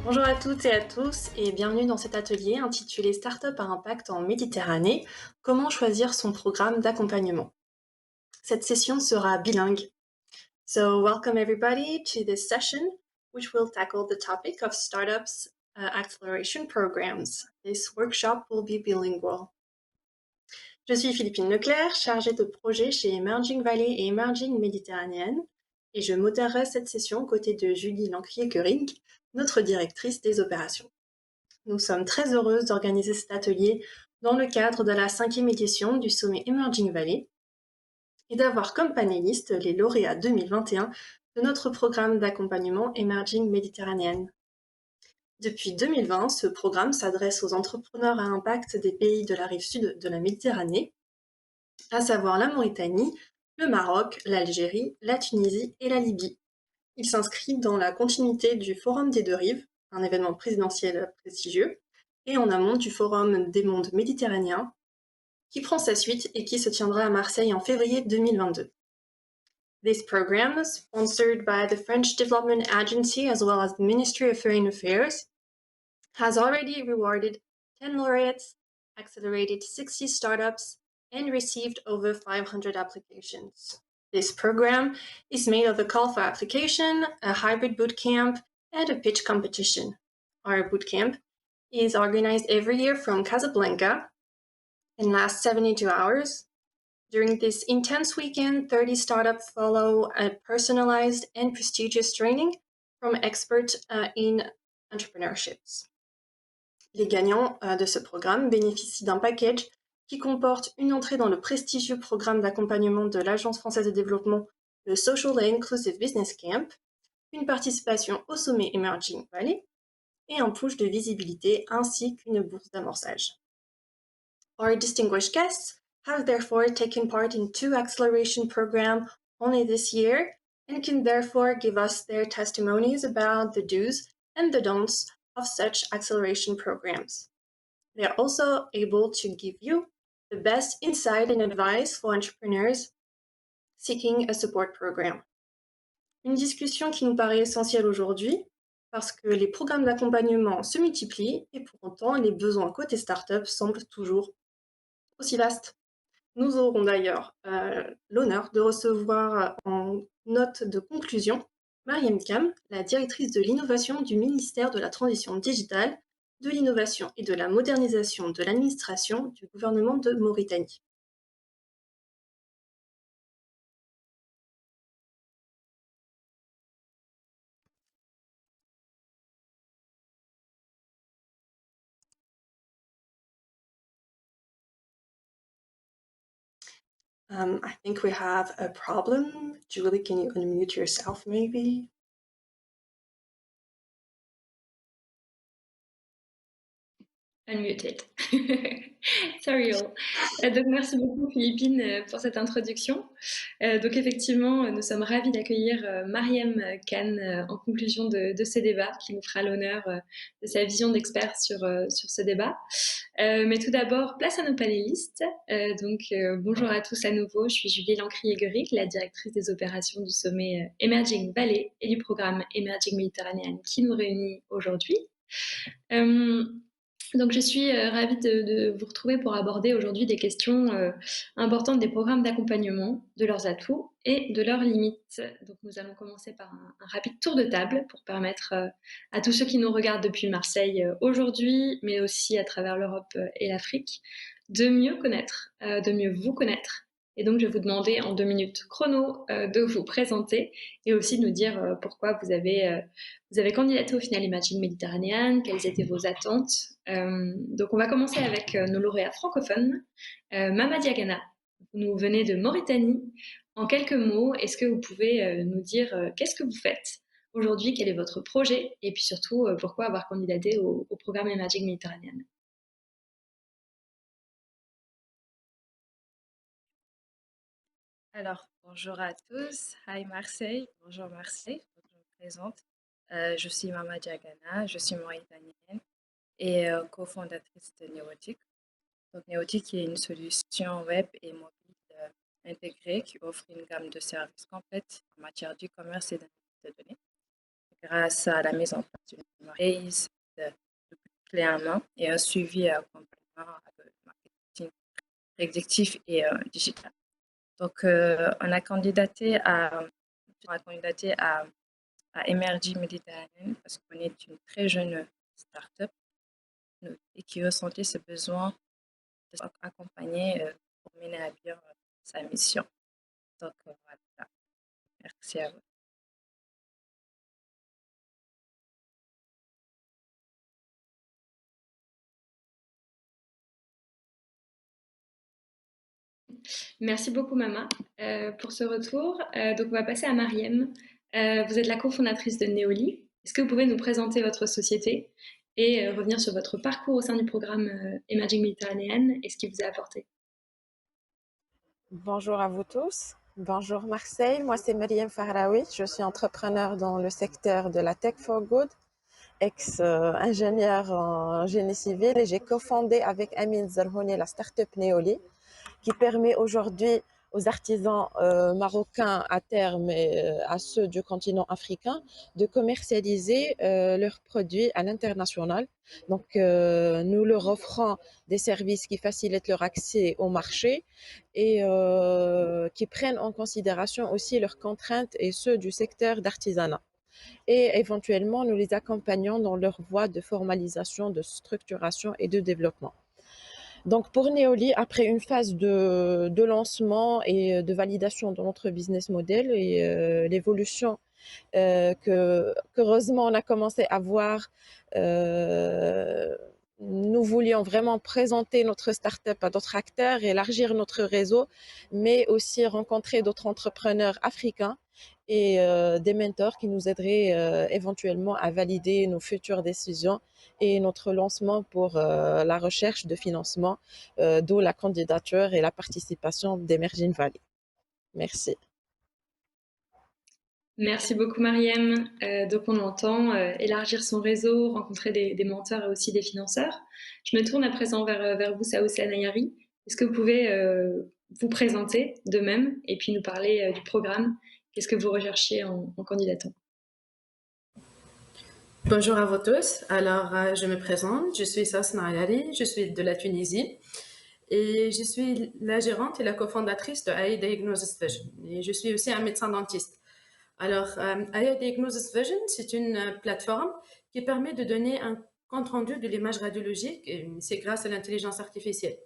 Bonjour à toutes et à tous et bienvenue dans cet atelier intitulé Startup à impact en Méditerranée, comment choisir son programme d'accompagnement. Cette session sera bilingue. So welcome everybody to this session which will tackle the topic of startups acceleration programs. This workshop will be bilingual. Je suis Philippine Leclerc, chargée de projet chez Emerging Valley et Emerging Méditerranéenne, et je modérerai cette session aux côtés de Julie Lancrier-Göring, notre directrice des opérations. Nous sommes très heureuses d'organiser cet atelier dans le cadre de la 5e édition du sommet Emerging Valley et d'avoir comme panélistes les lauréats 2021 de notre programme d'accompagnement Emerging Méditerranéenne. Depuis 2020, ce programme s'adresse aux entrepreneurs à impact des pays de la rive sud de la Méditerranée, à savoir la Mauritanie, le Maroc, l'Algérie, la Tunisie et la Libye. Il s'inscrit dans la continuité du Forum des deux rives, un événement présidentiel prestigieux, et en amont du Forum des mondes méditerranéens, qui prend sa suite et qui se tiendra à Marseille en février 2022. This program, sponsored by the French Development Agency as well as the Ministry of Foreign Affairs, has already rewarded 10 laureates, accelerated 60 startups, and received over 500 applications. This program is made of a call for application, a hybrid bootcamp, and a pitch competition. Our bootcamp is organized every year from Casablanca and lasts 72 hours. During this intense weekend, 30 startups follow a personalized and prestigious training from experts in entrepreneurships. Les gagnants de ce programme bénéficient d'un package qui comporte une entrée dans le prestigieux programme d'accompagnement de l'Agence française de développement, le Social and Inclusive Business Camp, une participation au sommet Emerging Valley et un push de visibilité ainsi qu'une bourse d'amorçage. Our distinguished guests have therefore taken part in 2 acceleration programs only this year and can therefore give us their testimonies about the do's and the don'ts of such acceleration programs. They are also able to give you the best insight and advice for entrepreneurs seeking a support program. Une discussion qui nous paraît essentielle aujourd'hui parce que les programmes d'accompagnement se multiplient et pour autant les besoins côté start-up semblent toujours aussi vastes. Nous aurons d'ailleurs l'honneur de recevoir en note de conclusion Mariam Kam, la directrice de l'innovation du ministère de la Transition digitale, de l'innovation et de la modernisation de l'administration du gouvernement de Mauritanie. I think we have a problem. Julie, can you unmute yourself maybe? Unmuted. Sorry all. Donc merci beaucoup Philippine pour cette introduction. Donc effectivement, nous sommes ravis d'accueillir Mariam Khan en conclusion de ce débat, qui nous fera l'honneur de sa vision d'expert sur ce débat. Mais tout d'abord, place à nos panélistes. Bonjour à tous à nouveau, je suis Julie Lancrier-Görig, la directrice des opérations du sommet Emerging Valley et du programme Emerging Méditerranéenne qui nous réunit aujourd'hui. Donc, je suis ravie de vous retrouver pour aborder aujourd'hui des questions importantes des programmes d'accompagnement, de leurs atouts et de leurs limites. Donc, nous allons commencer par un rapide tour de table pour permettre à tous ceux qui nous regardent depuis Marseille aujourd'hui, mais aussi à travers l'Europe et l'Afrique, de mieux connaître, de mieux vous connaître. Et donc, je vais vous demander en 2 minutes chrono de vous présenter et aussi de nous dire pourquoi vous avez candidaté au final Emerging Méditerranéenne, quelles étaient vos attentes. Donc on va commencer avec nos lauréats francophones. Mama Diagana, vous nous venez de Mauritanie. En quelques mots, est-ce que vous pouvez nous dire qu'est-ce que vous faites aujourd'hui, quel est votre projet et puis surtout pourquoi avoir candidaté au programme Emerging Méditerranéenne? Alors, bonjour à tous. Hi Marseille. Bonjour Marseille. Je me présente. Je suis Mama Diagana, je suis mauritanienne et cofondatrice de Neotic. Donc, Neotic est une solution web et mobile intégrée qui offre une gamme de services complètes en matière d'e-commerce et d'analyse de données. grâce à la mise en place d'une raise de clé en main et un suivi accompagnement avec marketing prédictif et digital. Donc, on a candidaté à Emerging Méditerranée parce qu'on est une très jeune start-up et qui ressentait ce besoin d'être accompagné pour mener à bien sa mission. Donc, voilà. Merci à vous. Merci beaucoup, Mama, pour ce retour. Donc, on va passer à Mariem. Vous êtes la cofondatrice de Neoli. Est-ce que vous pouvez nous présenter votre société et revenir sur votre parcours au sein du programme Emerging Méditerranéenne et ce qui vous a apporté? Bonjour à vous tous. Bonjour Marseille. Moi, c'est Mariam Fahraoui. Je suis entrepreneur dans le secteur de la Tech for Good, ex-ingénieur en génie civil, et j'ai cofondé avec Amin Zarhouni la startup Neoli, qui permet aujourd'hui aux artisans marocains à terme et à ceux du continent africain de commercialiser leurs produits à l'international. Donc, nous leur offrons des services qui facilitent leur accès au marché et qui prennent en considération aussi leurs contraintes et ceux du secteur d'artisanat. Et éventuellement, nous les accompagnons dans leur voie de formalisation, de structuration et de développement. Donc pour Neoli, après une phase de lancement et de validation de notre business model et l'évolution qu'heureusement on a commencé à voir, nous voulions vraiment présenter notre start-up à d'autres acteurs, élargir notre réseau, mais aussi rencontrer d'autres entrepreneurs africains et des mentors qui nous aideraient éventuellement à valider nos futures décisions et notre lancement pour la recherche de financement, d'où la candidature et la participation d'Emerging Valley. Merci. Merci beaucoup, Mariem. Donc, on entend élargir son réseau, rencontrer des mentors et aussi des financeurs. Je me tourne à présent vers vous, Saoussé Nayari. Est-ce que vous pouvez vous présenter de même et puis nous parler du programme? Qu'est-ce que vous recherchiez en candidatant? Bonjour à vous tous. Alors, je me présente. Je suis Saoussé Nayari. Je suis de la Tunisie. Et je suis la gérante et la cofondatrice de AI Diagnosis Vision. Et je suis aussi un médecin dentiste. Alors, AI Diagnosis Vision, c'est une plateforme qui permet de donner un compte rendu de l'image radiologique, et c'est grâce à l'intelligence artificielle.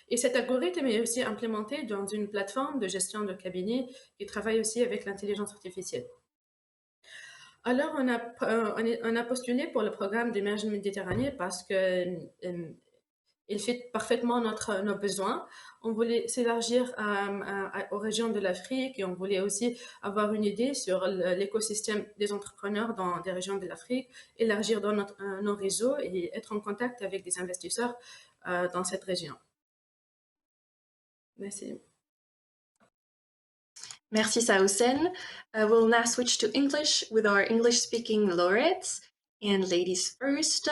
Et cet algorithme est aussi implémenté dans une plateforme de gestion de cabinet qui travaille aussi avec l'intelligence artificielle. Alors, on a postulé pour le programme d'Emerging Méditerranée parce que il fit parfaitement nos besoins. On voulait s'élargir aux régions de l'Afrique et on voulait aussi avoir une idée sur l'écosystème des entrepreneurs dans des régions de l'Afrique, élargir dans nos réseaux et être en contact avec des investisseurs dans cette région. Merci. Merci, Saoussen. We'll now switch to English with our English-speaking laureates. And ladies first,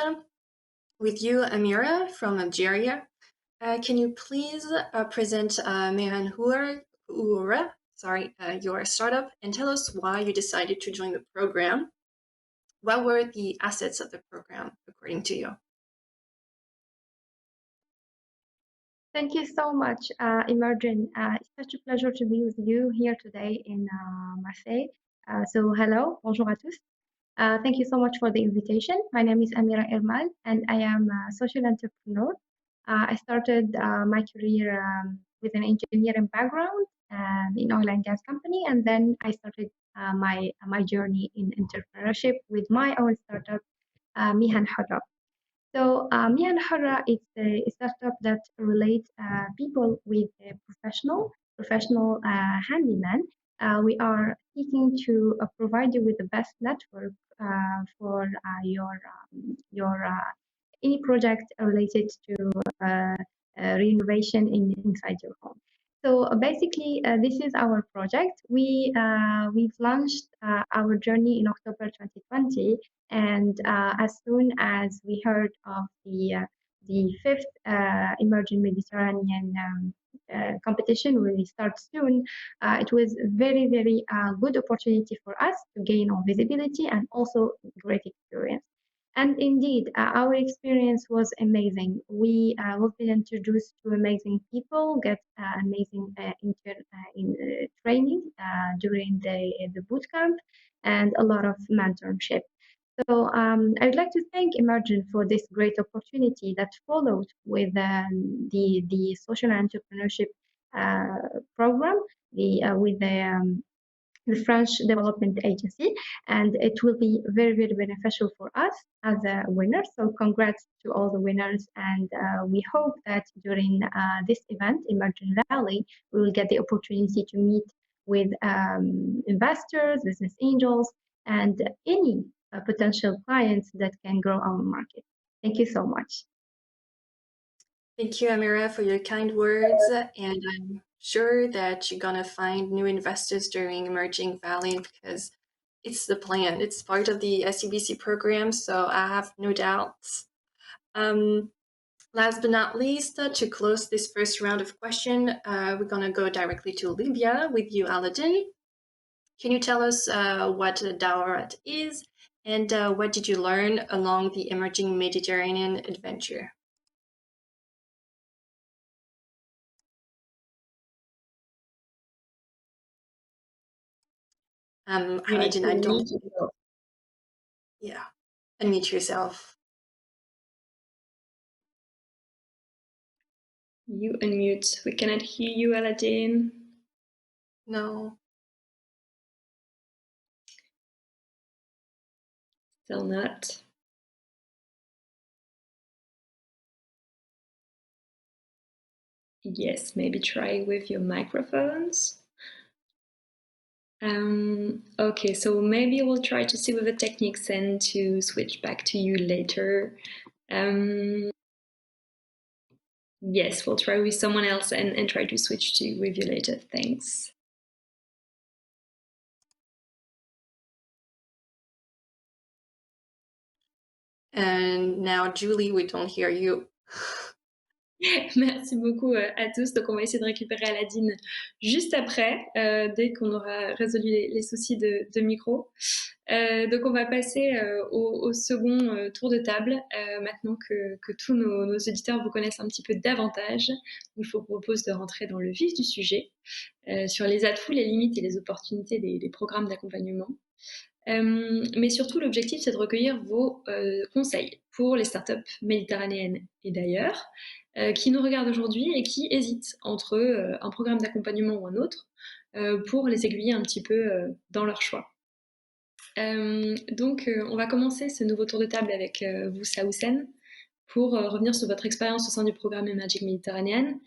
with you, Amira from Algeria. Can you please present Mehran Houra, your startup, and tell us why you decided to join the program? What were the assets of the program, according to you? Thank you so much, Emerging. It's such a pleasure to be with you here today in Marseille. So hello, bonjour à tous. Thank you so much for the invitation. My name is Amira Ermal, and I am a social entrepreneur. I started my career with an engineering background in oil and gas company, and then I started my journey in entrepreneurship with my own startup, Mihan Hurra. So Mihan Hurra is a startup that relates people with a professional handyman. We are seeking to provide you with the best network for your any project related to renovation inside your home. So basically, this is our project. We've launched our journey in October 2020, and as soon as we heard of the fifth Emerging Mediterranean competition will start soon, it was very, very good opportunity for us to gain on visibility and also great experience. And indeed, our experience was amazing. We've been introduced to amazing people, get amazing training during the boot camp, and a lot of mentorship. So I'd like to thank Emergent for this great opportunity that followed with the social entrepreneurship program, with the French Development Agency, and it will be very, very beneficial for us as a winner. So congrats to all the winners, and we hope that during this event, Emerging Valley, we will get the opportunity to meet with investors, business angels, and any potential clients that can grow our market. Thank you so much. Thank you, Amira, for your kind words, and I'm sure that you're gonna find new investors during Emerging Valley because it's the plan. It's part of the SCBC program, so I have no doubts. Last but not least, to close this first round of question, we're gonna go directly to Libya with you, Aladdin. Can you tell us what Dawrat is, and what did you learn along the Emerging Mediterranean adventure? Aladdin, I don't. Yeah, unmute yourself. You unmute. We cannot hear you, Aladdin. No. Still not. Yes, maybe try with your microphones. Okay, so maybe we'll try to see with the techniques and to switch back to you later. Yes, we'll try with someone else and try to switch to with you later. Thanks. And now, Julie, we don't hear you. Merci beaucoup à tous. Donc, on va essayer de récupérer Aladine juste après, dès qu'on aura résolu les soucis de micro. Donc, on va passer au second tour de table, maintenant que tous nos auditeurs vous connaissent un petit peu davantage. Il vous propose de rentrer dans le vif du sujet, sur les atouts, les limites et les opportunités des programmes d'accompagnement. Mais surtout, l'objectif, c'est de recueillir vos conseils pour les startups méditerranéennes et d'ailleurs, qui nous regardent aujourd'hui et qui hésitent entre un programme d'accompagnement ou un autre, pour les aiguiller un petit peu dans leur choix. Donc, on va commencer ce nouveau tour de table avec vous, Saoussen, pour revenir sur votre expérience au sein du programme Emerging Méditerranéenne.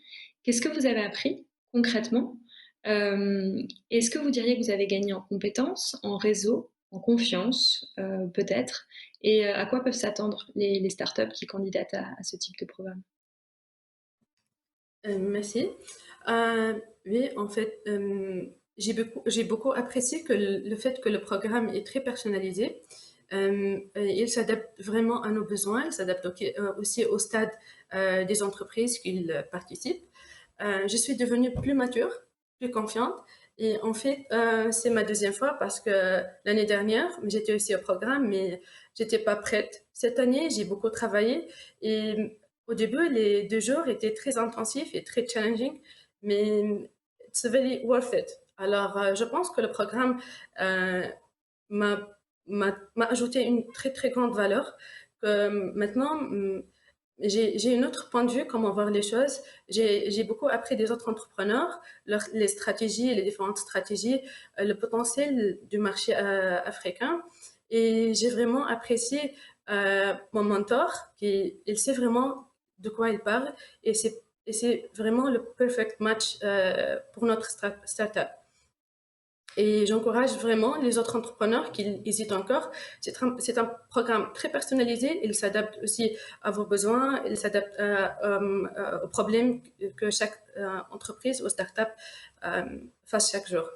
Qu'est-ce que vous avez appris concrètement? Est-ce que vous diriez que vous avez gagné en compétences, en réseau, en confiance, peut-être? Et à quoi peuvent s'attendre les startups qui candidatent à ce type de programme? Merci. Oui, en fait, j'ai beaucoup apprécié que le fait que le programme est très personnalisé. Il s'adapte vraiment à nos besoins, il s'adapte aussi au stade des entreprises qui participent. Je suis devenue plus mature, plus confiante. Et en fait, c'est ma deuxième fois parce que l'année dernière, j'étais aussi au programme, mais j'étais pas prête. Cette année, j'ai beaucoup travaillé et au début, les 2 jours étaient très intensifs et très challenging, mais it's very worth it. Alors, je pense que le programme m'a ajouté une très très grande valeur. Que maintenant, j'ai un autre point de vue, comment voir les choses. J'ai beaucoup appris des autres entrepreneurs, les stratégies, les différentes stratégies, le potentiel du marché africain. Et j'ai vraiment apprécié mon mentor, qui il sait vraiment de quoi il parle, et c'est vraiment le perfect match pour notre startup. Et j'encourage vraiment les autres entrepreneurs qui hésitent encore. C'est un programme très personnalisé. Il s'adapte aussi à vos besoins. Il s'adapte aux problèmes que chaque entreprise ou start-up fasse chaque jour.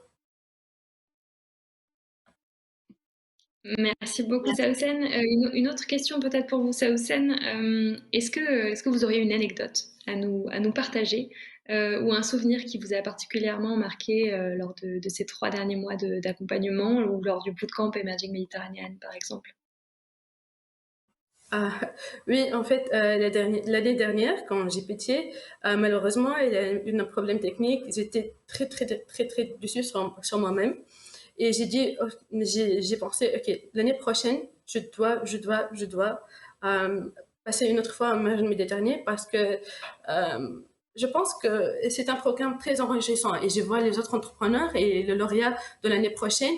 Merci beaucoup, Saoussen. Une autre question peut-être pour vous, Saoussen. Est-ce que vous auriez une anecdote à nous partager ou un souvenir qui vous a particulièrement marqué lors de ces 3 derniers mois d'accompagnement ou lors du bootcamp Emerging Mediterranean, par exemple? Ah, oui, en fait, l'année dernière, quand j'ai pété, malheureusement, il y a eu un problème technique. J'étais très dessus sur moi-même. Et j'ai dit, oh, j'ai pensé, OK, l'année prochaine, je dois euh, passer une autre fois en Emerging Méditerranée parce que je pense que c'est un programme très enrichissant et je vois les autres entrepreneurs et le lauréat de l'année prochaine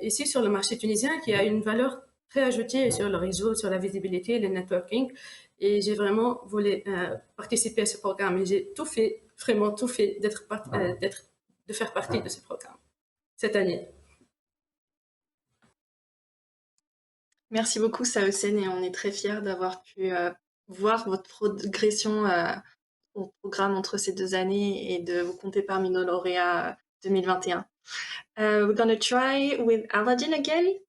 ici sur le marché tunisien qui a une valeur très ajoutée sur le réseau, sur la visibilité, le networking. Et j'ai vraiment voulu participer à ce programme et j'ai tout fait, vraiment tout fait de faire partie de ce programme cette année. Merci beaucoup, Saosen, et on est très fiers d'avoir pu voir votre progression au programme entre ces 2 années et de vous compter parmi nos lauréats 2021. We're going to try with Aladdin again.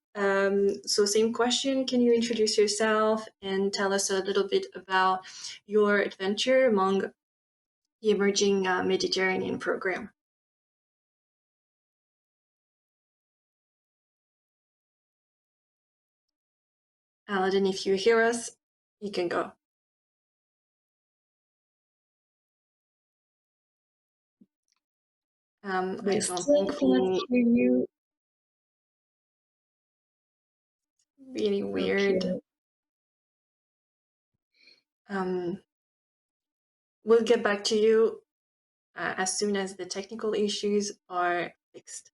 So same question, can you introduce yourself and tell us a little bit about your adventure among the Emerging Mediterranean program? Aladdin, if you hear us, you can go. I We don't still think cannot hear you. really weird. Okay. We'll get back to you as soon as the technical issues are fixed.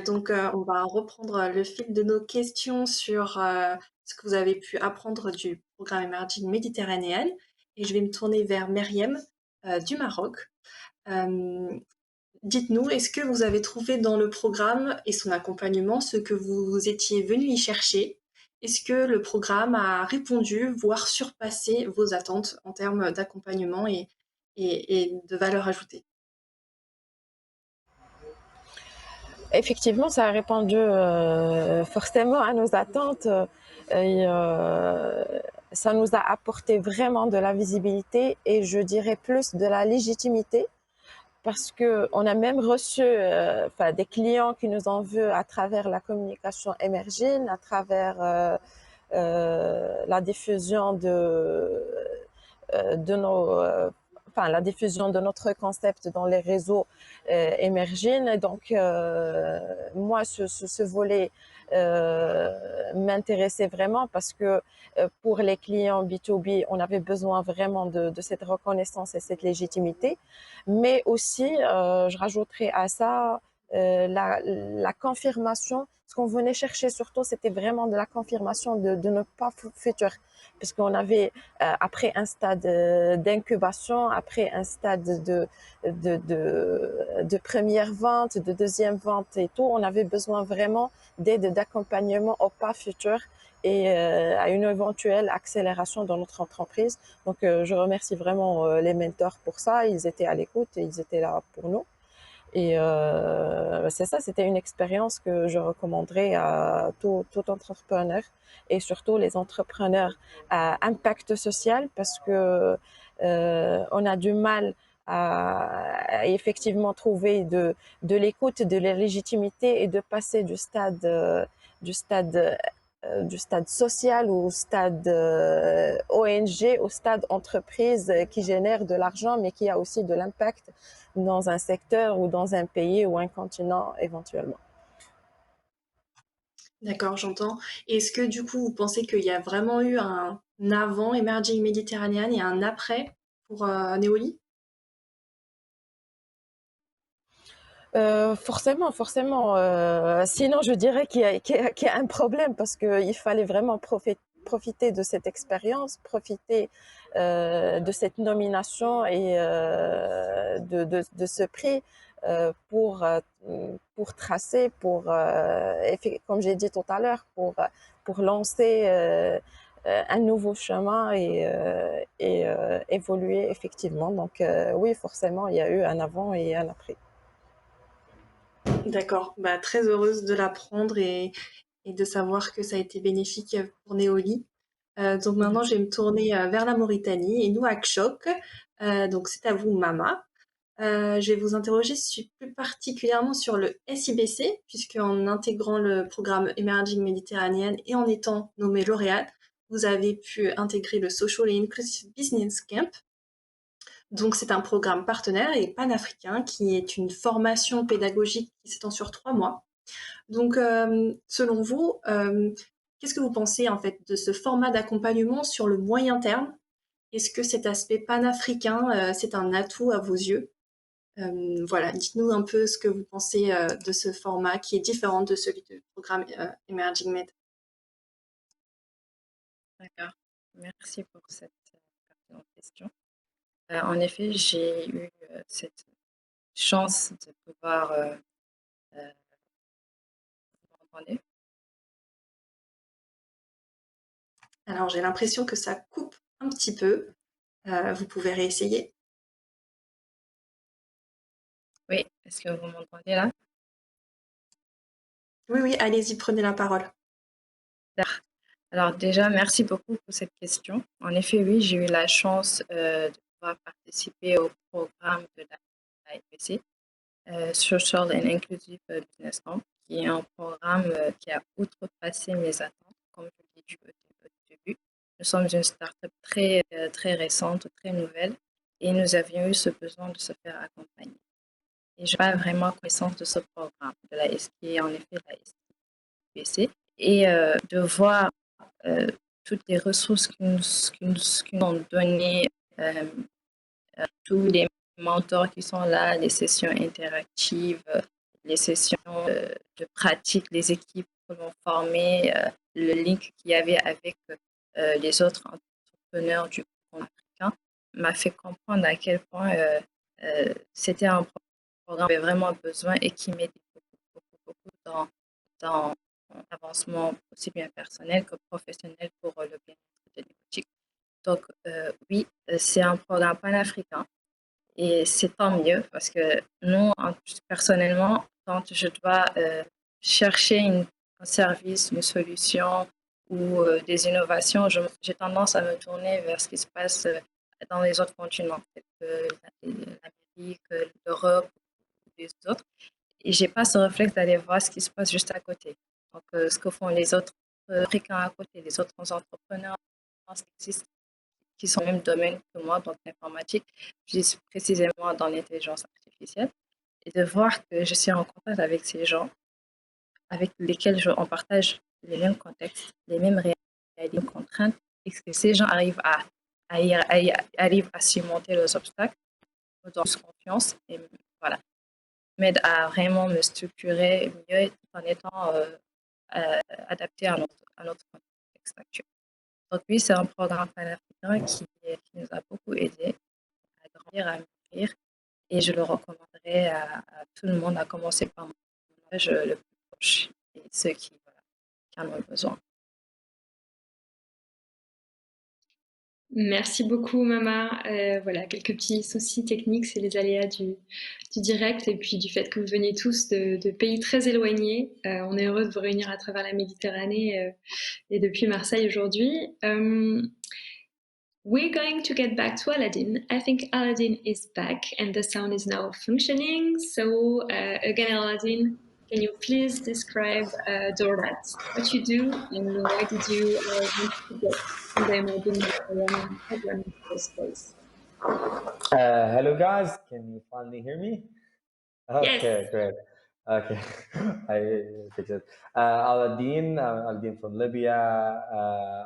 Donc, on va reprendre le fil de nos questions sur ce que vous avez pu apprendre du programme Emerging Méditerranéen. Et je vais me tourner vers Meriem du Maroc. Dites-nous, est-ce que vous avez trouvé dans le programme et son accompagnement ce que vous étiez venu y chercher? Est-ce que le programme a répondu, voire surpassé vos attentes en termes d'accompagnement et de valeur ajoutée? Effectivement, ça a répondu forcément à nos attentes et ça nous a apporté vraiment de la visibilité et je dirais plus de la légitimité parce qu'on a même reçu des clients qui nous en veulent à travers la communication Emerging, à travers la diffusion de nos la diffusion de notre concept dans les réseaux Emerging. Donc, moi, ce volet m'intéressait vraiment parce que pour les clients B2B, on avait besoin vraiment de cette reconnaissance et cette légitimité. Mais aussi, je rajouterais à ça la confirmation. Ce qu'on venait chercher surtout, c'était vraiment de la confirmation de nos pas futurs. Puisqu'on avait après un stade d'incubation, après un stade de première vente, de deuxième vente et tout, on avait besoin vraiment d'aide, d'accompagnement au pas futur et à une éventuelle accélération dans notre entreprise. Donc, je remercie vraiment les mentors pour ça. Ils étaient à l'écoute et ils étaient là pour nous. Et c'est ça, c'était une expérience que je recommanderais à tout entrepreneur et surtout les entrepreneurs à impact social parce que on a du mal à effectivement trouver de l'écoute, de la légitimité et de passer du stade du stade social au stade ONG, au stade entreprise qui génère de l'argent mais qui a aussi de l'impact dans un secteur ou dans un pays ou un continent éventuellement. D'accord, j'entends. Est-ce que du coup, vous pensez qu'il y a vraiment eu un avant Emerging Mediterranean et un après pour Neoli? Forcément. Sinon, je dirais qu'il y a un problème parce qu'il fallait vraiment profiter de cette expérience, profiter de cette nomination et de ce prix pour tracer, comme j'ai dit tout à l'heure, pour lancer un nouveau chemin et évoluer effectivement. Donc oui, forcément, il y a eu un avant et un après. D'accord, bah, très heureuse de l'apprendre et de savoir que ça a été bénéfique pour Neoli. Donc maintenant, je vais me tourner vers la Mauritanie et Nouakchott. Donc c'est à vous, Mama. Je vais vous interroger plus particulièrement sur le SIBC, puisqu'en intégrant le programme Emerging Méditerranéenne et en étant nommé lauréate, vous avez pu intégrer le Social et Inclusive Business Camp. Donc c'est un programme partenaire et panafricain qui est une formation pédagogique qui s'étend sur 3 mois. Donc selon vous, qu'est-ce que vous pensez en fait de ce format d'accompagnement sur le moyen terme? Est-ce que cet aspect panafricain, c'est un atout à vos yeux? Voilà, dites-nous un peu ce que vous pensez de ce format qui est différent de celui du programme Emerging Med. D'accord. Merci pour cette pertinente question. En effet, j'ai eu cette chance de pouvoir. Vous m'entendez? Alors j'ai l'impression que ça coupe un petit peu. Vous pouvez réessayer. Oui, est-ce que vous m'entendez là? Oui, oui, allez-y, prenez la parole. Alors déjà, merci beaucoup pour cette question. En effet, oui, j'ai eu la chance de pouvoir participer au programme de la FBC, Social and Inclusive Business Camp, qui est un programme qui a outrepassé mes attentes, comme je l'ai dit au début. Nous sommes une start-up très récente, très nouvelle, et nous avions eu ce besoin de se faire accompagner. Et je n'ai pas vraiment connaissance de ce programme, qui est en effet la SBC, et de voir toutes les ressources qu'ils nous ont données, tous les mentors qui sont là, les sessions interactives, les sessions de pratique, les équipes que l'on formait, le link qu'il y avait avec les autres entrepreneurs du continent africain m'a fait comprendre à quel point c'était un programme qui avait vraiment besoin et qui m'aidait beaucoup dans mon avancement aussi bien personnel que professionnel pour le bien-être de l'éthique. Donc, oui, c'est un programme panafricain et c'est tant mieux parce que nous, personnellement, quand je dois chercher un service, une solution ou des innovations, j'ai tendance à me tourner vers ce qui se passe dans les autres continents, l'Amérique, l'Europe ou les autres. Et j'ai pas ce réflexe d'aller voir ce qui se passe juste à côté. Donc, ce que font les autres Africains à côté, les autres entrepreneurs qui sont au même domaine que moi, donc l'informatique, plus précisément dans l'intelligence artificielle, et de voir que je suis en contact avec ces gens avec lesquels on partage les mêmes contextes, les mêmes réalités, les mêmes contraintes, et que ces gens arrivent à surmonter les obstacles, me donnent confiance, et voilà, m'aident à vraiment me structurer mieux tout en étant adapté à notre contexte actuel. Donc oui, c'est un programme panafricain qui nous a beaucoup aidés à grandir, à mûrir, et je le recommanderais à tout le monde, à commencer par mon âge le plus proche et ceux qui en ont besoin. Merci beaucoup, Mama. Voilà, quelques petits soucis techniques, c'est les aléas du direct et puis du fait que vous veniez tous de pays très éloignés. On est heureux de vous réunir à travers la Méditerranée et depuis Marseille aujourd'hui. We're going to get back to Aladdin. I think Aladdin is back and the sound is now functioning. So again, Aladdin, can you please describe Dorat, what you do and why did you want to get in the emerging Mediterranean program in the first place? Hello guys, can you finally hear me? Yes. Okay, great. Okay, I fixed it. Aladdin, I'm Aladdin from Libya.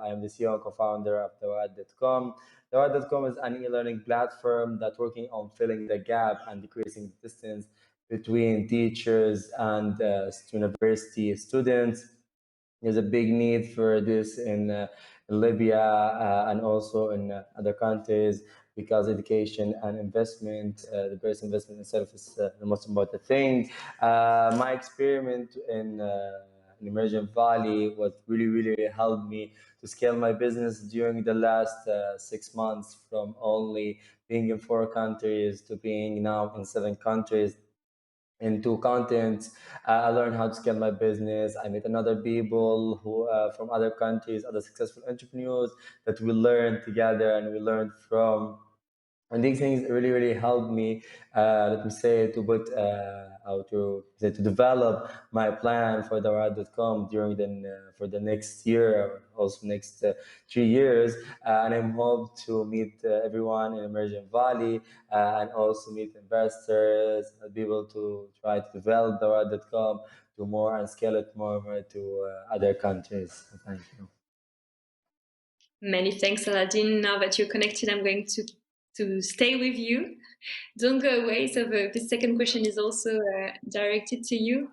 I am the CEO and co-founder of Dawad.com. Dawad.com is an e-learning platform that's working on filling the gap and decreasing the distance between teachers and university students. There's a big need for this in Libya and also in other countries because education and investment, the best investment itself is the most important thing. My experiment in Emergent Valley was really helped me to scale my business during the last 6 months from only being in 4 countries to being now in 7 countries. into content. I learned how to scale my business. I met another people who from other countries, other successful entrepreneurs that we learn together and we learn from. And these things really, really helped me, let me say, to put, how to say, to develop my plan for Dawad.com during for the next year, or also next 3 years. And I'm hope to meet everyone in Emerging Valley and also meet investors, be able to try to develop Dawad.com to more and scale it more to other countries. Thank you. Many thanks, Aladdin. Now that you're connected, I'm going to stay with you. Don't go away. So the second question is also directed to you.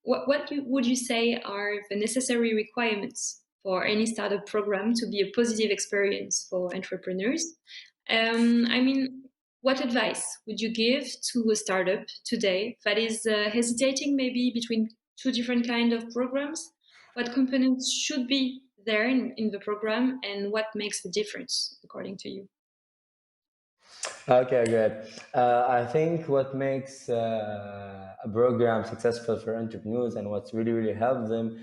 What would you say are the necessary requirements for any startup program to be a positive experience for entrepreneurs? I mean, what advice would you give to a startup today that is hesitating maybe between two different kind of programs? What components should be there in the program, and what makes the difference according to you? Okay, good. I think what makes a program successful for entrepreneurs and what's really, really helps them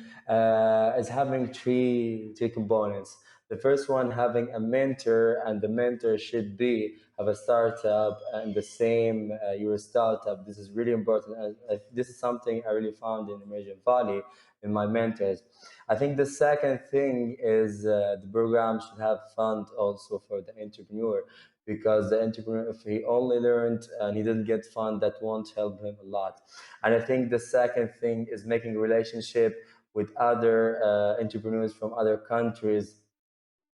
is having three components. The first one, having a mentor, and the mentor should be of a startup and the same your startup. This is really important. This is something I really found in Emerging Valley in my mentors. I think the second thing is the program should have fund also for the entrepreneur, because the entrepreneur, if he only learned and he didn't get fund, that won't help him a lot. And I think the second thing is making a relationship with other entrepreneurs from other countries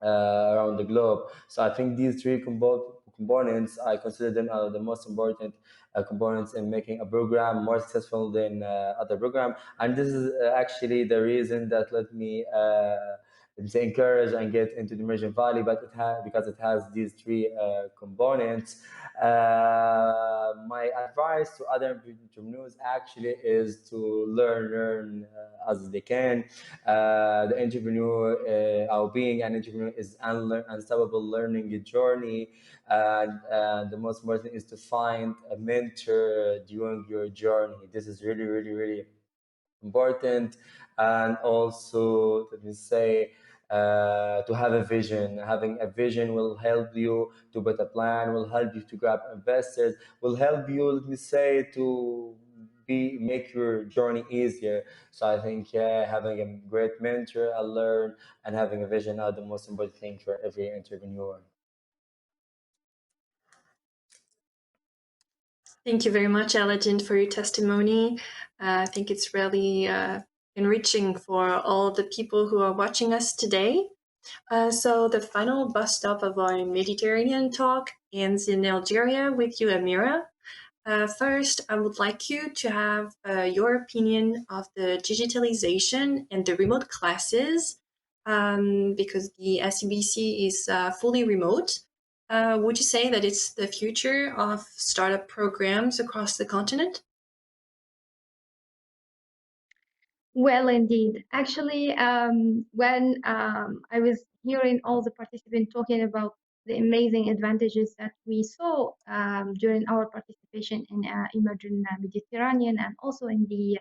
around the globe. So I think these three components, I consider them the most important components in making a program more successful than other program. And this is actually the reason that let me encourage and get into the Emerging Valley, but because it has these three components. My advice to other entrepreneurs actually is to learn as they can. The entrepreneur, or being an entrepreneur, is unstoppable learning journey, and the most important is to find a mentor during your journey. This is really, really, really important. And also, let me say, to have a vision. Having a vision will help you to put a plan, will help you to grab investors, will help you, let me say, to make your journey easier. So I think, yeah, having a great mentor, a learn, and having a vision are the most important thing for every entrepreneur. Thank you very much, Aladdin, for your testimony. I think it's really enriching for all the people who are watching us today. So the final bus stop of our Mediterranean talk ends in Algeria with you, Amira. First, I would like you to have your opinion of the digitalization and the remote classes, because the SEBC is fully remote. Would you say that it's the future of startup programs across the continent? Well, indeed. Actually, when I was hearing all the participants talking about the amazing advantages that we saw during our participation in Emerging Mediterranean and also in the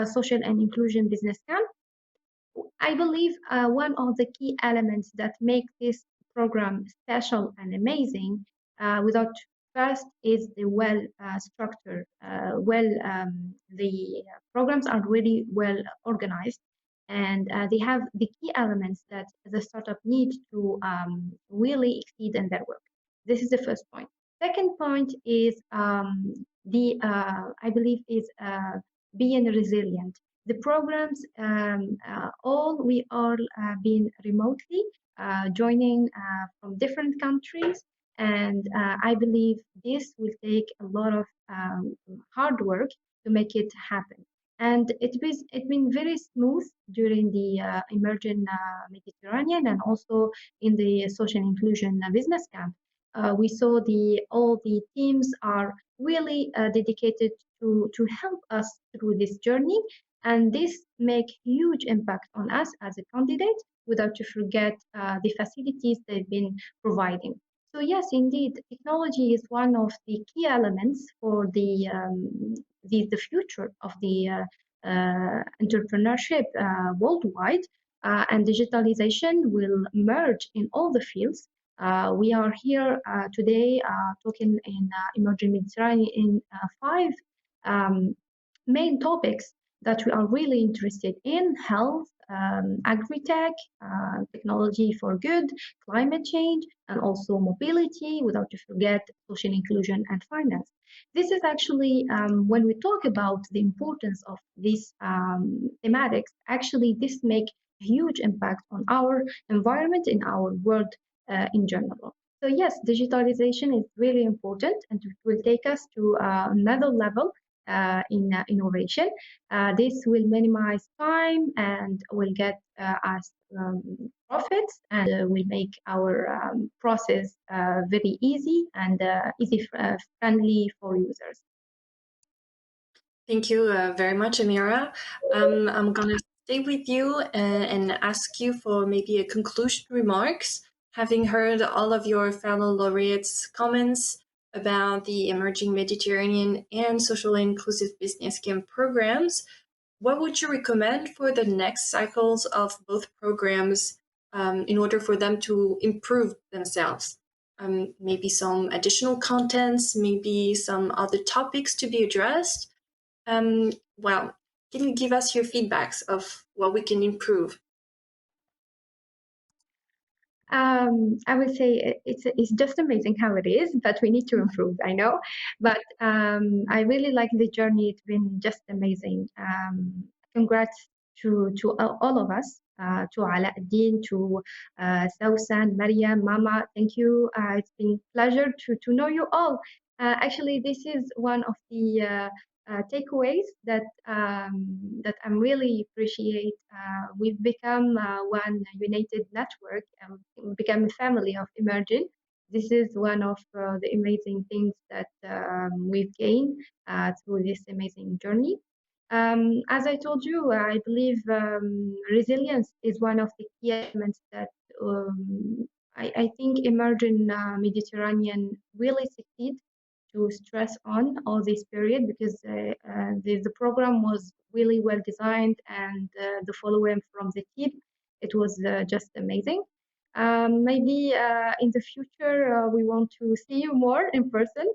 Social and Inclusion Business Camp, I believe one of the key elements that make this program special and amazing, without first, is the well structured. The programs are really well organized, and they have the key elements that the startup needs to really exceed in their work. This is the first point. Second point is the I believe is being resilient. The programs, all we are being remotely joining from different countries, and I believe this will take a lot of hard work to make it happen. And it's been very smooth during the Emerging Mediterranean and also in the Social Inclusion Business Camp. We saw all the teams are really dedicated to help us through this journey, and this make huge impact on us as a candidate, without to forget the facilities they've been providing. So yes, indeed, technology is one of the key elements for the future of the entrepreneurship worldwide, and digitalization will merge in all the fields. We are here today talking in Emerging Mediterranean in five um, main topics that we are really interested in: health, agri-tech, technology for good, climate change, and also mobility, without to forget social inclusion and finance. This is actually, when we talk about the importance of these thematics, actually this make huge impact on our environment in our world in general. So yes, digitalization is really important, and it will take us to another level in innovation. This will minimize time and will get us profits, and will make our process very easy and friendly for users. Thank you very much, Amira. I'm gonna stay with you and ask you for maybe a conclusion remarks. Having heard all of your fellow laureates' comments about the Emerging Mediterranean and Social Inclusive Business Camp programs, what would you recommend for the next cycles of both programs in order for them to improve themselves? Maybe some additional contents, maybe some other topics to be addressed. Well, can you give us your feedbacks of what we can improve? I would say it's just amazing how it is, but we need to improve, I know. But I really like the journey. It's been just amazing. Congrats to all of us, to Alaaddin, to Sausan, Maryam, Mama. Thank you. It's been a pleasure to know you all. Actually, this is one of the takeaways that I'm really appreciate. We've become one united network and become a family of Emerging. This is one of the amazing things that we've gained through this amazing journey. As I told you, I believe resilience is one of the key elements that I think Emerging Mediterranean really succeed to stress on all this period, because the program was really well designed, and the following from the team, it was just amazing. Maybe in the future, we want to see you more in person,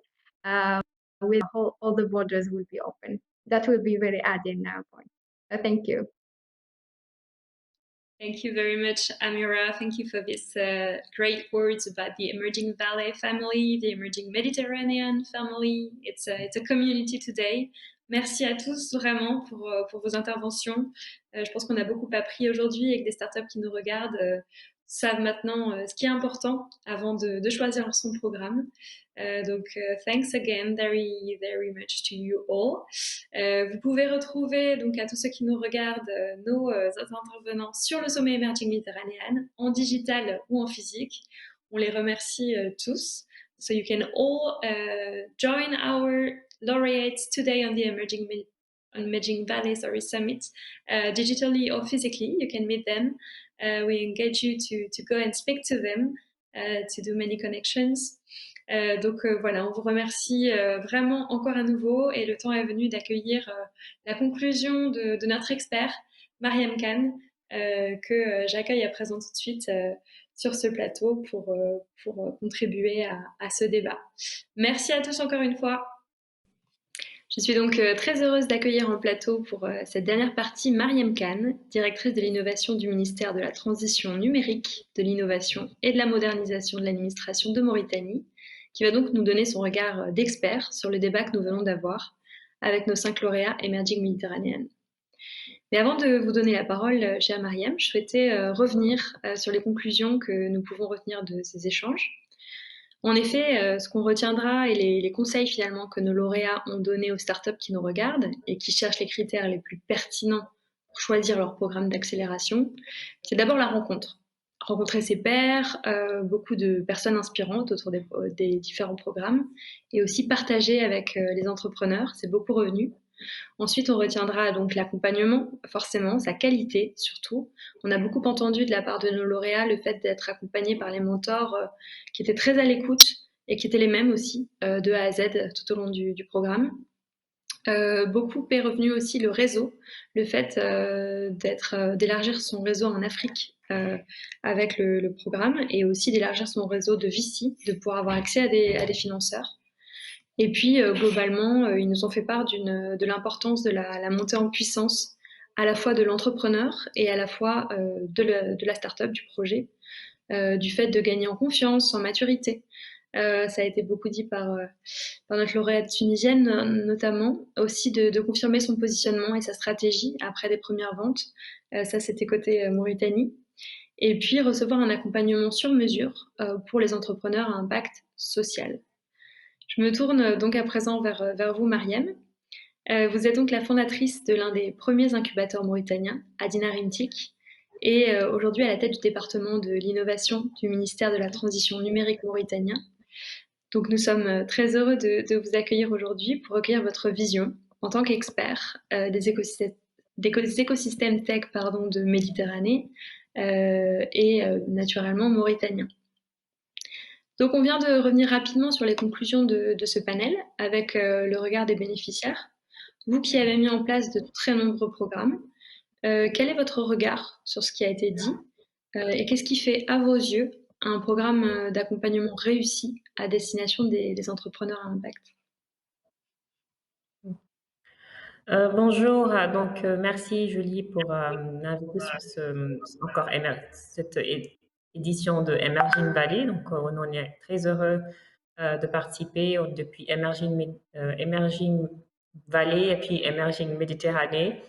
with all the borders will be open. That will be very added now point. Thank you. Thank you very much, Amira. Thank you for these great words about the Emerging Valley family, the Emerging Mediterranean family. It's a community today. Merci à tous vraiment pour vos interventions. Je pense qu'on a beaucoup appris aujourd'hui, et que des startups qui nous regardent savent maintenant ce qui est important avant de choisir son programme. Donc, thanks again very, very much to you all. Vous pouvez retrouver, donc à tous ceux qui nous regardent, nos intervenants sur le sommet Emerging Mediterranean, en digital ou en physique. On les remercie tous. So you can all join our laureates today on the Emerging Valley Summit, digitally or physically. You can meet them. We engage you to go and speak to them, to do many connections. Donc voilà, on vous remercie vraiment encore à nouveau, et le temps est venu d'accueillir la conclusion de notre expert, Maryam Khan, que j'accueille à présent tout de suite sur ce plateau pour contribuer à ce débat. Merci à tous encore une fois. Je suis donc très heureuse d'accueillir en plateau pour cette dernière partie Maryam Khan, directrice de l'innovation du ministère de la Transition numérique, de l'innovation et de la modernisation de l'administration de Mauritanie, qui va donc nous donner son regard d'expert sur le débat que nous venons d'avoir avec nos 5 lauréats Emerging Mediterranean. Mais avant de vous donner la parole, chère Maryam, je souhaitais revenir sur les conclusions que nous pouvons retenir de ces échanges. En effet, ce qu'on retiendra, et les conseils finalement que nos lauréats ont donnés aux startups qui nous regardent et qui cherchent les critères les plus pertinents pour choisir leur programme d'accélération, c'est d'abord la rencontre. Rencontrer ses pairs, beaucoup de personnes inspirantes autour des différents programmes, et aussi partager avec les entrepreneurs, c'est beaucoup revenu. Ensuite, on retiendra donc l'accompagnement, forcément, sa qualité surtout. On a beaucoup entendu de la part de nos lauréats le fait d'être accompagnés par les mentors qui étaient très à l'écoute et qui étaient les mêmes aussi, de A à Z tout au long du programme. Beaucoup est revenu aussi le réseau, le fait d'élargir son réseau en Afrique avec le programme et aussi d'élargir son réseau de VC, de pouvoir avoir accès à des financeurs. Et puis, globalement, ils nous ont fait part de l'importance de la montée en puissance à la fois de l'entrepreneur et à la fois de la start-up, du projet, du fait de gagner en confiance, en maturité. Ça a été beaucoup dit par notre lauréate tunisienne notamment, aussi de confirmer son positionnement et sa stratégie après des premières ventes. Ça, c'était côté Mauritanie. Et puis recevoir un accompagnement sur mesure pour les entrepreneurs à impact social. Je me tourne donc à présent vers vous, Mariam. Vous êtes donc la fondatrice de l'un des premiers incubateurs mauritaniens, Adina Rimtik, et aujourd'hui à la tête du département de l'innovation du ministère de la Transition numérique mauritanien. Donc nous sommes très heureux de vous accueillir aujourd'hui pour recueillir votre vision en tant qu'expert des écosystèmes tech de Méditerranée et naturellement mauritaniens. Donc on vient de revenir rapidement sur les conclusions de ce panel avec le regard des bénéficiaires. Vous qui avez mis en place de très nombreux programmes, quel est votre regard sur ce qui a été dit et qu'est-ce qui fait à vos yeux un programme d'accompagnement réussi à destination des entrepreneurs à impact? Bonjour, donc merci Julie pour m'inviter sur cette édition de Emerging Valley. Donc on est très heureux de participer depuis Emerging Valley et puis Emerging Méditerranée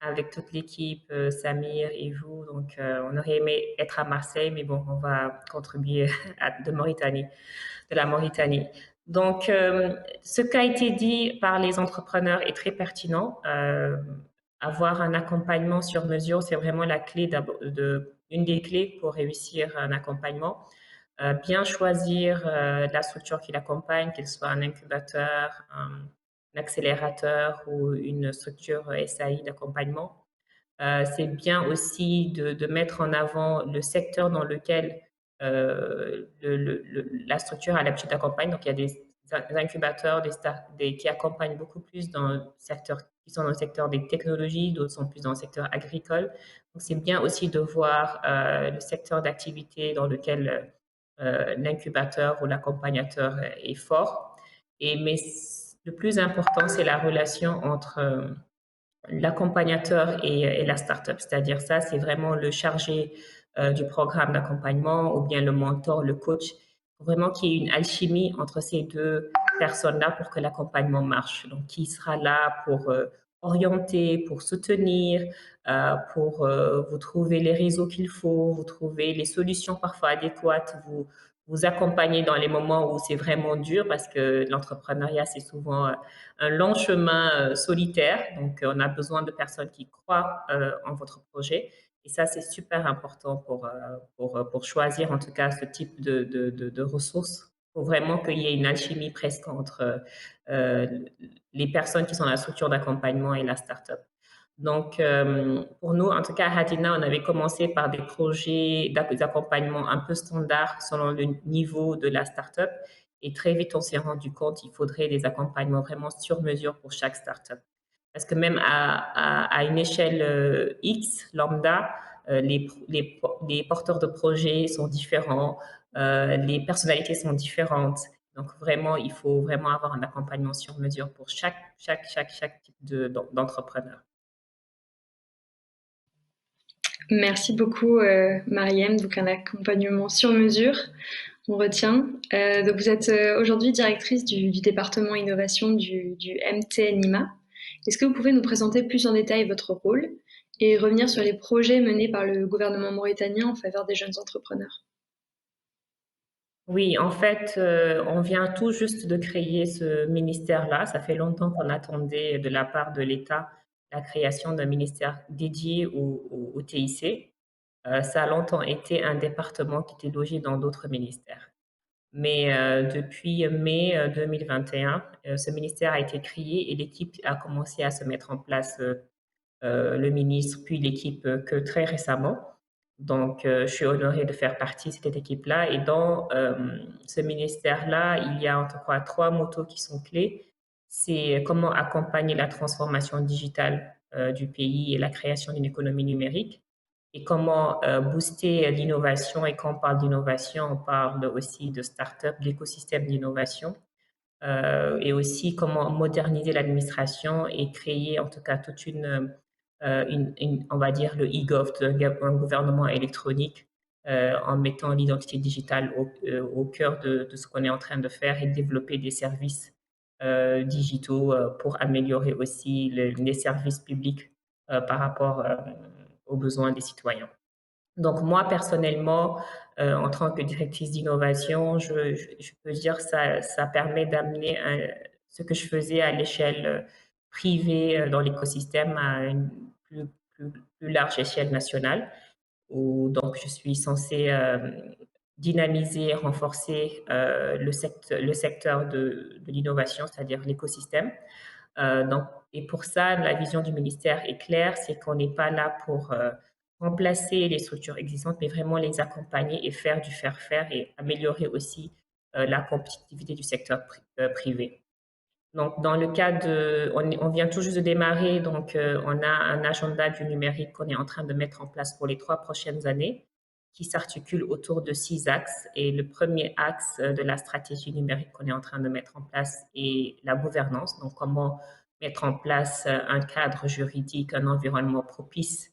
avec toute l'équipe, Samir et vous. Donc on aurait aimé être à Marseille, mais bon, on va contribuer de la Mauritanie. Donc, ce qui a été dit par les entrepreneurs est très pertinent. Avoir un accompagnement sur mesure, c'est vraiment la clé une des clés pour réussir un accompagnement. Bien choisir la structure qui l'accompagne, qu'elle soit un incubateur, un accélérateur ou une structure SAI d'accompagnement. C'est bien aussi de mettre en avant le secteur dans lequel la structure a l'habitude d'accompagner. Donc, il y a des incubateurs qui accompagnent beaucoup plus qui sont dans le secteur des technologies, d'autres sont plus dans le secteur agricole. Donc, c'est bien aussi de voir le secteur d'activité dans lequel l'incubateur ou l'accompagnateur est fort. Mais le plus important, c'est la relation entre l'accompagnateur et la start-up. C'est-à-dire ça, c'est vraiment le chargé du programme d'accompagnement ou bien le mentor, le coach. Il faut vraiment qu'il y ait une alchimie entre ces deux personnes-là pour que l'accompagnement marche. Donc, qui sera là pour orienter, pour soutenir, pour vous trouver les réseaux qu'il faut, vous trouver les solutions parfois adéquates, vous accompagner dans les moments où c'est vraiment dur parce que l'entrepreneuriat, c'est souvent un long chemin solitaire. Donc, on a besoin de personnes qui croient en votre projet. Et ça, c'est super important pour choisir en tout cas ce type de ressources. Il faut vraiment qu'il y ait une alchimie presque entre les personnes qui sont dans la structure d'accompagnement et la start-up. Donc, pour nous, en tout cas, à Hadina, on avait commencé par des projets d'accompagnement un peu standards selon le niveau de la start-up. Et très vite, on s'est rendu compte qu'il faudrait des accompagnements vraiment sur mesure pour chaque start-up. Parce que même à une échelle X, lambda, les porteurs de projets sont différents, les personnalités sont différentes. Donc, vraiment, il faut vraiment avoir un accompagnement sur mesure pour chaque type d'entrepreneur. Merci beaucoup, Mariam. Donc, un accompagnement sur mesure, on retient. Donc, vous êtes aujourd'hui directrice du département innovation du MT-NIMA. Est-ce que vous pouvez nous présenter plus en détail votre rôle et revenir sur les projets menés par le gouvernement mauritanien en faveur des jeunes entrepreneurs? Oui, en fait, on vient tout juste de créer ce ministère-là. Ça fait longtemps qu'on attendait de la part de l'État la création d'un ministère dédié au TIC. Ça a longtemps été un département qui était logé dans d'autres ministères. Mais depuis mai 2021, ce ministère a été créé et l'équipe a commencé à se mettre en place, le ministre, puis l'équipe que très récemment. Donc, je suis honorée de faire partie de cette équipe-là. Et dans ce ministère-là, il y a en tout cas 3 motos qui sont clés. C'est comment accompagner la transformation digitale du pays et la création d'une économie numérique et comment booster l'innovation. Et quand on parle d'innovation, on parle aussi de start-up, d'écosystème d'innovation. Et aussi comment moderniser l'administration et créer en tout cas toute on va dire le e-gov, un gouvernement électronique en mettant l'identité digitale au cœur de ce qu'on est en train de faire et développer des services digitaux pour améliorer aussi les services publics par rapport aux besoins des citoyens. Donc moi, personnellement, en tant que directrice d'innovation, je peux dire que ça permet d'amener ce que je faisais à l'échelle privée dans l'écosystème à une plus, plus, plus large échelle nationale, où donc je suis censée dynamiser, renforcer le secteur de l'innovation, c'est-à-dire l'écosystème. Donc, et pour ça, la vision du ministère est claire, c'est qu'on n'est pas là pour remplacer les structures existantes, mais vraiment les accompagner et faire du faire-faire et améliorer aussi la compétitivité du secteur privé. Donc, dans le cas on vient tout juste de démarrer, donc on a un agenda du numérique qu'on est en train de mettre en place pour les 3 prochaines années, qui s'articule autour de 6 axes. Et le premier axe de la stratégie numérique qu'on est en train de mettre en place est la gouvernance. Donc, comment mettre en place un cadre juridique, un environnement propice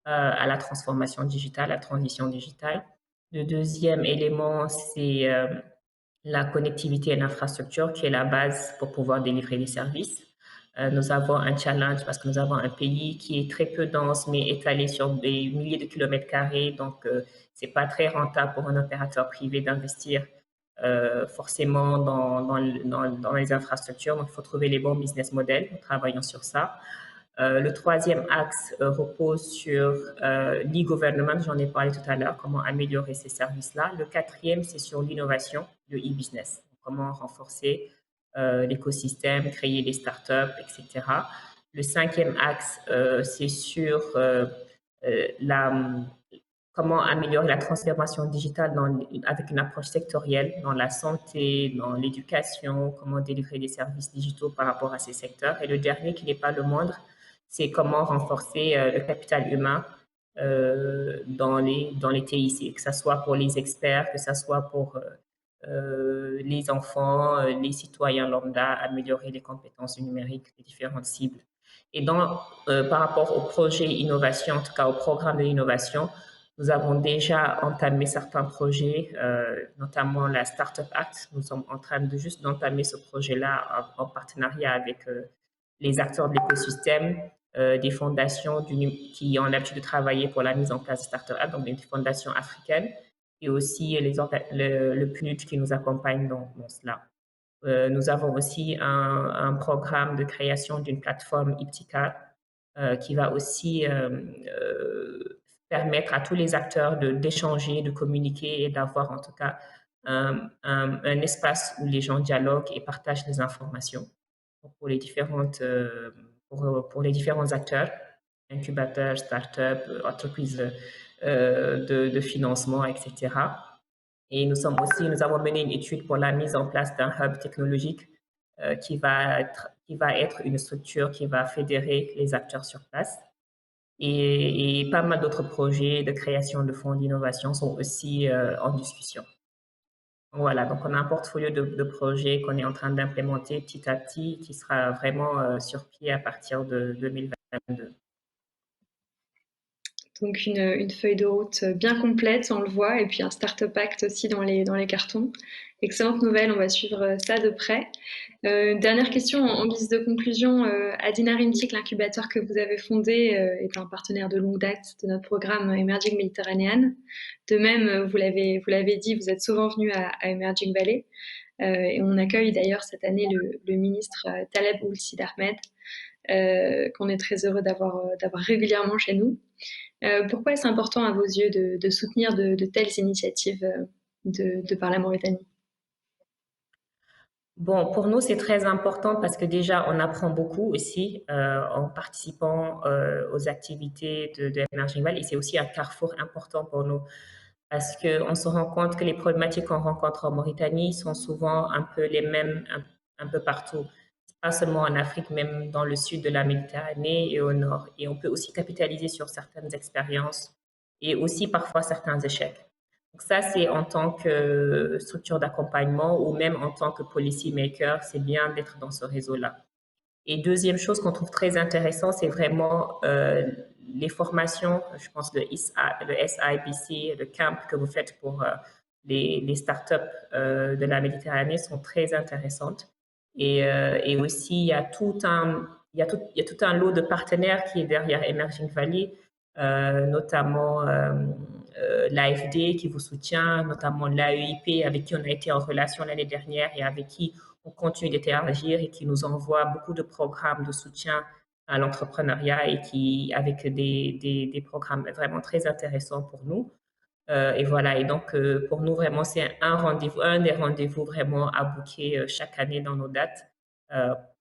à la transformation digitale, à la transition digitale. Le deuxième élément, c'est la connectivité et l'infrastructure qui est la base pour pouvoir délivrer les services. Nous avons un challenge parce que nous avons un pays qui est très peu dense mais étalé sur des milliers de kilomètres carrés. Donc, c'est pas très rentable pour un opérateur privé d'investir forcément dans les infrastructures. Donc, il faut trouver les bons business models. Nous travaillons sur ça. Le troisième axe repose sur l'e-government, j'en ai parlé tout à l'heure, comment améliorer ces services-là. Le quatrième, c'est sur l'innovation, le e-business, comment renforcer l'écosystème, créer des startups, etc. Le cinquième axe, c'est sur comment améliorer la transformation digitale avec une approche sectorielle dans la santé, dans l'éducation, comment délivrer des services digitaux par rapport à ces secteurs. Et le dernier, qui n'est pas le moindre, c'est comment renforcer le capital humain dans les TIC, que ce soit pour les experts, que ce soit pour les enfants, les citoyens lambda, améliorer les compétences numériques des différentes cibles. Et par rapport au projet innovation, en tout cas au programme de l'innovation, nous avons déjà entamé certains projets, notamment la Startup Act. Nous sommes en train de juste d'entamer ce projet-là en partenariat avec les acteurs de l'écosystème, des fondations qui ont l'habitude de travailler pour la mise en place de Startup Act, donc des fondations africaines, et aussi le PNUD qui nous accompagne dans cela. Nous avons aussi un programme de création d'une plateforme Iptica qui va aussi permettre à tous les acteurs d'échanger, de communiquer et d'avoir en tout cas un espace où les gens dialoguent et partagent des informations pour les pour les différents acteurs, incubateurs, startups, entreprises de financement, etc. Et nous avons mené une étude pour la mise en place d'un hub technologique qui va être une structure qui va fédérer les acteurs sur place. Et pas mal d'autres projets de création de fonds d'innovation sont aussi en discussion. Voilà, donc on a un portfolio de projets qu'on est en train d'implémenter petit à petit, qui sera vraiment sur pied à partir de 2022. Donc une feuille de route bien complète, on le voit, et puis un Startup Act aussi dans les cartons. Excellente nouvelle, on va suivre ça de près. Dernière question en guise de conclusion. Adina Rimtik, l'incubateur que vous avez fondé, est un partenaire de longue date de notre programme Emerging Mediterranean. De même, vous l'avez dit, vous êtes souvent venu à Emerging Valley. Et on accueille d'ailleurs cette année le ministre Taleb Ould-Sid Ahmed, qu'on est très heureux d'avoir régulièrement chez nous. Pourquoi est-ce important à vos yeux de soutenir de telles initiatives de par la Mauritanie? Bon, pour nous, c'est très important parce que déjà, on apprend beaucoup aussi en participant aux activités de Emerging Valley. Et c'est aussi un carrefour important pour nous parce qu'on se rend compte que les problématiques qu'on rencontre en Mauritanie sont souvent un peu les mêmes un peu partout. Pas seulement en Afrique, même dans le sud de la Méditerranée et au nord. Et on peut aussi capitaliser sur certaines expériences et aussi parfois certains échecs. Donc ça, c'est en tant que structure d'accompagnement ou même en tant que policy maker, c'est bien d'être dans ce réseau-là. Et deuxième chose qu'on trouve très intéressant, c'est vraiment les formations, je pense le SIBC, le camp que vous faites pour les startups de la Méditerranée sont très intéressantes. Et aussi, il y a tout un lot de partenaires qui est derrière Emerging Valley, notamment l'AFD qui vous soutient, notamment l'AEIP avec qui on a été en relation l'année dernière et avec qui on continue d'interagir et qui nous envoie beaucoup de programmes de soutien à l'entrepreneuriat et avec des programmes vraiment très intéressants pour nous. Et voilà, et donc pour nous vraiment c'est un des rendez-vous vraiment à booker chaque année dans nos dates,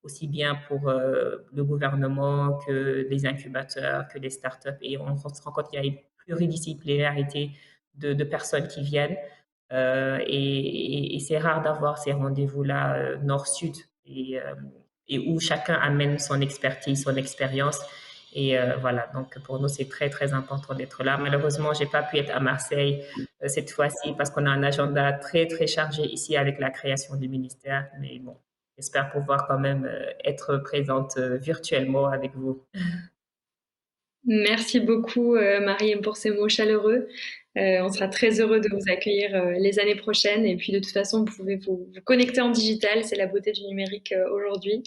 aussi bien pour le gouvernement que les incubateurs, que les startups, et on se rend compte qu'il y a une pluridisciplinarité de personnes qui viennent, et c'est rare d'avoir ces rendez-vous-là nord-sud et où chacun amène son expertise, son expérience. Et voilà, donc pour nous, c'est très, très important d'être là. Malheureusement, je n'ai pas pu être à Marseille cette fois-ci parce qu'on a un agenda très, très chargé ici avec la création du ministère. Mais bon, j'espère pouvoir quand même être présente virtuellement avec vous. Merci beaucoup, Mariam, pour ces mots chaleureux. On sera très heureux de vous accueillir les années prochaines. Et puis, de toute façon, vous pouvez vous connecter en digital. C'est la beauté du numérique aujourd'hui.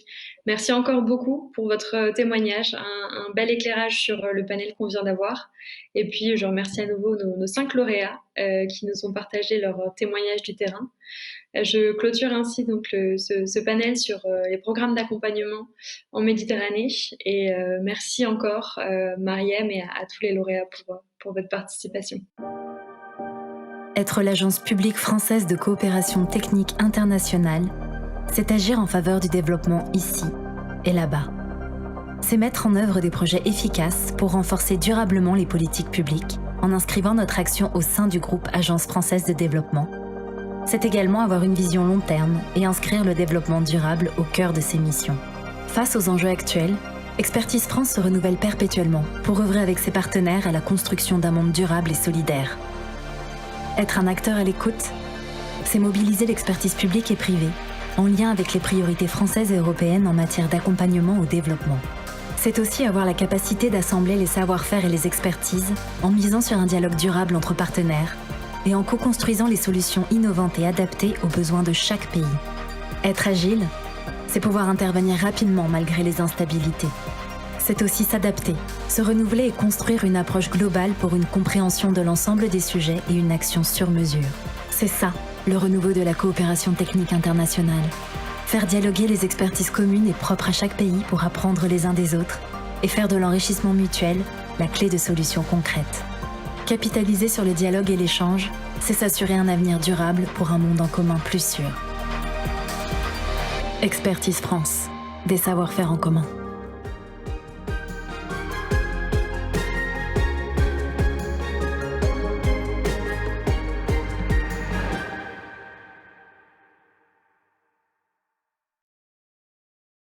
Merci encore beaucoup pour votre témoignage. Un bel éclairage sur le panel qu'on vient d'avoir. Et puis, je remercie à nouveau nos 5 lauréats qui nous ont partagé leur témoignage du terrain. Je clôture ainsi donc ce panel sur les programmes d'accompagnement en Méditerranée. Et merci encore, Mariam, et à tous les lauréats pour votre participation. Être l'agence publique française de coopération technique internationale, c'est agir en faveur du développement ici et là-bas. C'est mettre en œuvre des projets efficaces pour renforcer durablement les politiques publiques en inscrivant notre action au sein du groupe Agence française de développement. C'est également avoir une vision long terme et inscrire le développement durable au cœur de ses missions. Face aux enjeux actuels, Expertise France se renouvelle perpétuellement pour œuvrer avec ses partenaires à la construction d'un monde durable et solidaire. Être un acteur à l'écoute, c'est mobiliser l'expertise publique et privée, en lien avec les priorités françaises et européennes en matière d'accompagnement au développement. C'est aussi avoir la capacité d'assembler les savoir-faire et les expertises en misant sur un dialogue durable entre partenaires et en co-construisant les solutions innovantes et adaptées aux besoins de chaque pays. Être agile, c'est pouvoir intervenir rapidement malgré les instabilités. C'est aussi s'adapter, se renouveler et construire une approche globale pour une compréhension de l'ensemble des sujets et une action sur mesure. C'est ça, le renouveau de la coopération technique internationale. Faire dialoguer les expertises communes et propres à chaque pays pour apprendre les uns des autres et faire de l'enrichissement mutuel la clé de solutions concrètes. Capitaliser sur le dialogue et l'échange, c'est s'assurer un avenir durable pour un monde en commun plus sûr. Expertise France, des savoir-faire en commun.